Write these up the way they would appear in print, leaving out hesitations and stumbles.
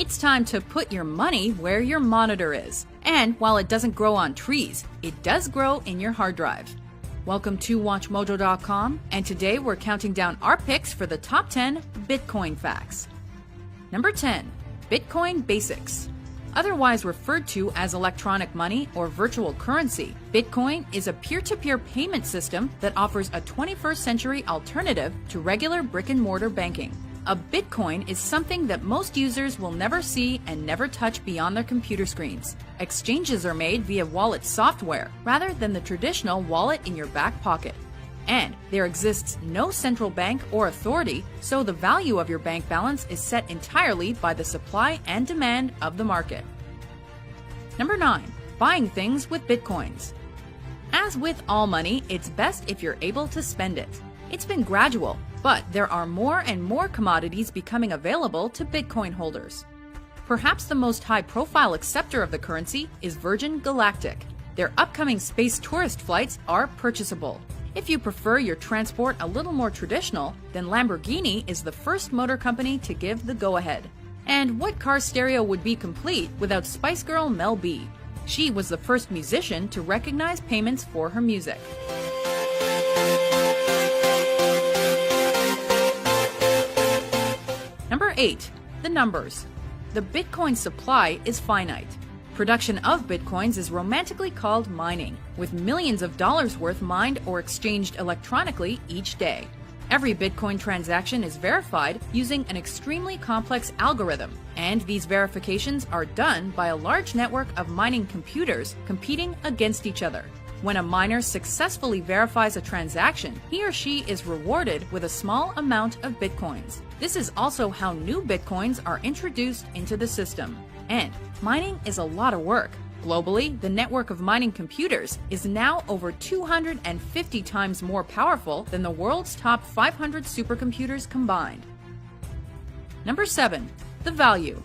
It's time to put your money where your monitor is. And while it doesn't grow on trees, it does grow in your hard drive. Welcome to WatchMojo.com, and today we're counting down our picks for the top 10 Bitcoin facts. Number 10. Bitcoin Basics. Otherwise referred to as electronic money or virtual currency, Bitcoin is a peer-to-peer payment system that offers a 21st century alternative to regular brick-and-mortar banking. A Bitcoin is something that most users will never see and never touch beyond their computer screens. Exchanges are made via wallet software rather than the traditional wallet in your back pocket. And there exists no central bank or authority, so the value of your bank balance is set entirely by the supply and demand of the market. Number 9. Buying things with Bitcoins. As with all money, it's best if you're able to spend it. It's been gradual, but there are more and more commodities becoming available to Bitcoin holders. Perhaps the most high-profile acceptor of the currency is Virgin Galactic. Their upcoming space tourist flights are purchasable. If you prefer your transport a little more traditional, then Lamborghini is the first motor company to give the go-ahead. And what car stereo would be complete without Spice Girl Mel B? She was the first musician to recognize payments for her music. Number 8. The numbers. The Bitcoin supply is finite. Production of Bitcoins is romantically called mining, with millions of dollars worth mined or exchanged electronically each day. Every Bitcoin transaction is verified using an extremely complex algorithm, and these verifications are done by a large network of mining computers competing against each other. When a miner successfully verifies a transaction, he or she is rewarded with a small amount of Bitcoins. This is also how new Bitcoins are introduced into the system. And mining is a lot of work. Globally, the network of mining computers is now over 250 times more powerful than the world's top 500 supercomputers combined. Number 7. The value.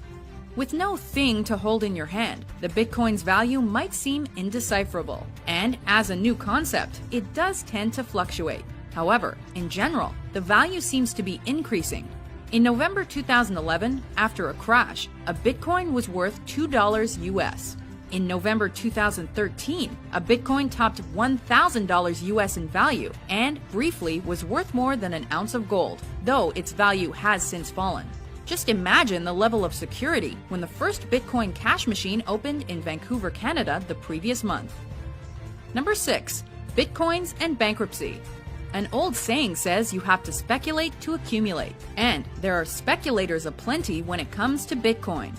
With no thing to hold in your hand, the Bitcoin's value might seem indecipherable. And as a new concept, it does tend to fluctuate. However, in general, the value seems to be increasing. In November 2011, after a crash, a Bitcoin was worth $2 US. In November 2013, a Bitcoin topped $1,000 US in value and briefly was worth more than an ounce of gold, though its value has since fallen. Just imagine the level of security when the first Bitcoin cash machine opened in Vancouver, Canada the previous month. Number 6. Bitcoins and bankruptcy. An old saying says you have to speculate to accumulate, and there are speculators aplenty when it comes to Bitcoin.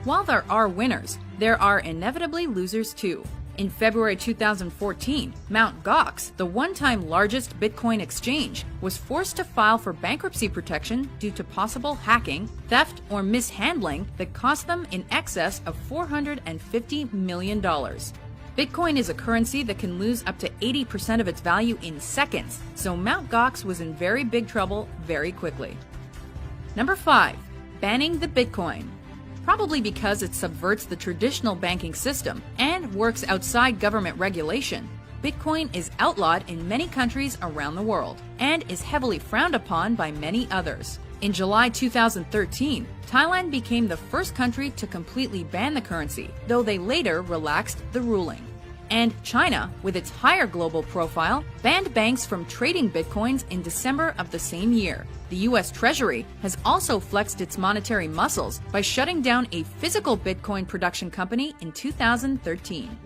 While there are winners, there are inevitably losers too. In February 2014, Mt. Gox, the one-time largest Bitcoin exchange, was forced to file for bankruptcy protection due to possible hacking, theft, or mishandling that cost them in excess of $450 million. Bitcoin is a currency that can lose up to 80% of its value in seconds, so Mt. Gox was in very big trouble very quickly. Number 5. Banning the Bitcoin. Probably because it subverts the traditional banking system and works outside government regulation, Bitcoin is outlawed in many countries around the world and is heavily frowned upon by many others. In July 2013, Thailand became the first country to completely ban the currency, though they later relaxed the ruling. And China, with its higher global profile, banned banks from trading Bitcoins in December of the same year. The U.S. Treasury has also flexed its monetary muscles by shutting down a physical Bitcoin production company in 2013.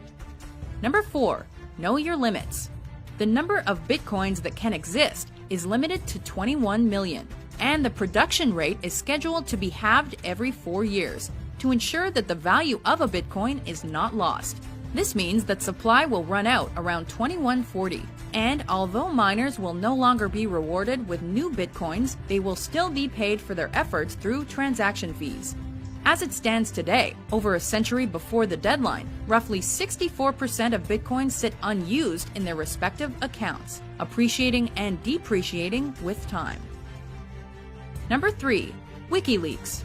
Number 4. Know your limits. The number of Bitcoins that can exist is limited to 21 million, and the production rate is scheduled to be halved every 4 years to ensure that the value of a Bitcoin is not lost. This means that supply will run out around 2140, and although miners will no longer be rewarded with new Bitcoins, they will still be paid for their efforts through transaction fees. As it stands today, over a century before the deadline, roughly 64% of Bitcoins sit unused in their respective accounts, appreciating and depreciating with time. Number 3. WikiLeaks.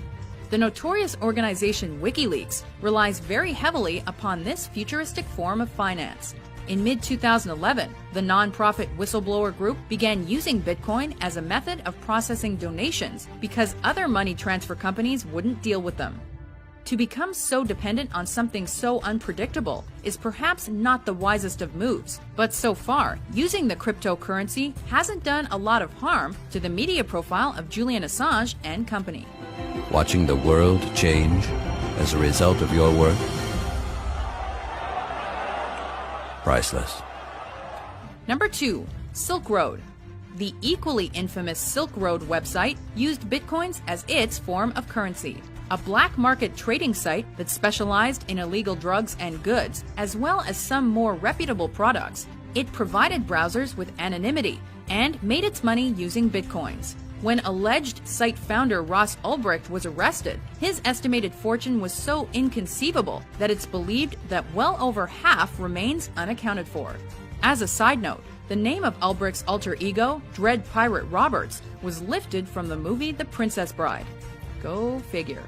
The notorious organization WikiLeaks relies very heavily upon this futuristic form of finance. In mid-2011, the nonprofit whistleblower group began using Bitcoin as a method of processing donations because other money transfer companies wouldn't deal with them. To become so dependent on something so unpredictable is perhaps not the wisest of moves, but so far, using the cryptocurrency hasn't done a lot of harm to the media profile of Julian Assange and company. Watching the world change as a result of your work? Priceless. Number 2. Silk Road. The equally infamous Silk Road website used bitcoins as its form of currency. A black market trading site that specialized in illegal drugs and goods, as well as some more reputable products. It provided browsers with anonymity and made its money using bitcoins. When alleged site founder Ross Ulbricht was arrested, his estimated fortune was so inconceivable that it's believed that well over half remains unaccounted for. As a side note, the name of Ulbricht's alter ego, Dread Pirate Roberts, was lifted from the movie The Princess Bride. Go figure.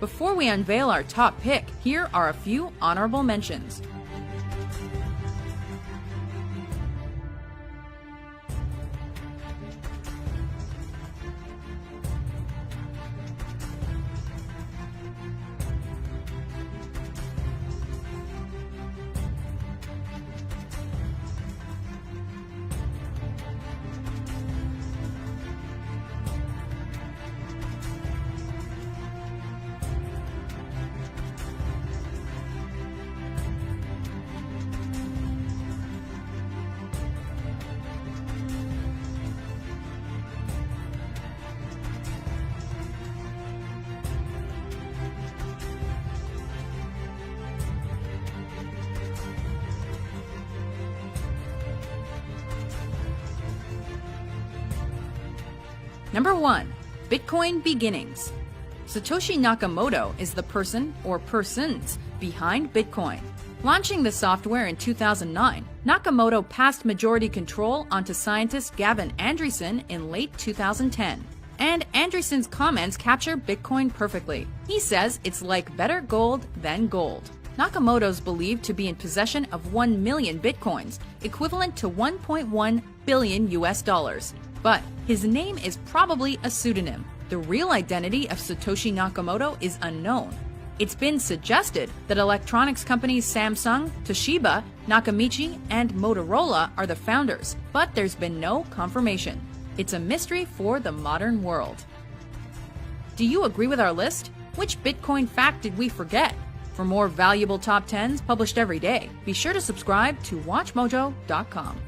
Before we unveil our top pick, here are a few honorable mentions. Number 1. Bitcoin Beginnings. Satoshi Nakamoto is the person or persons behind Bitcoin. Launching the software in 2009, Nakamoto passed majority control onto scientist Gavin Andresen in late 2010. And Andresen's comments capture Bitcoin perfectly. He says it's like better gold than gold. Nakamoto's believed to be in possession of 1 million Bitcoins, equivalent to 1.1 billion US dollars. But his name is probably a pseudonym. The real identity of Satoshi Nakamoto is unknown. It's been suggested that electronics companies Samsung, Toshiba, Nakamichi, and Motorola are the founders, but there's been no confirmation. It's a mystery for the modern world. Do you agree with our list? Which Bitcoin fact did we forget? For more valuable top 10s published every day, be sure to subscribe to WatchMojo.com.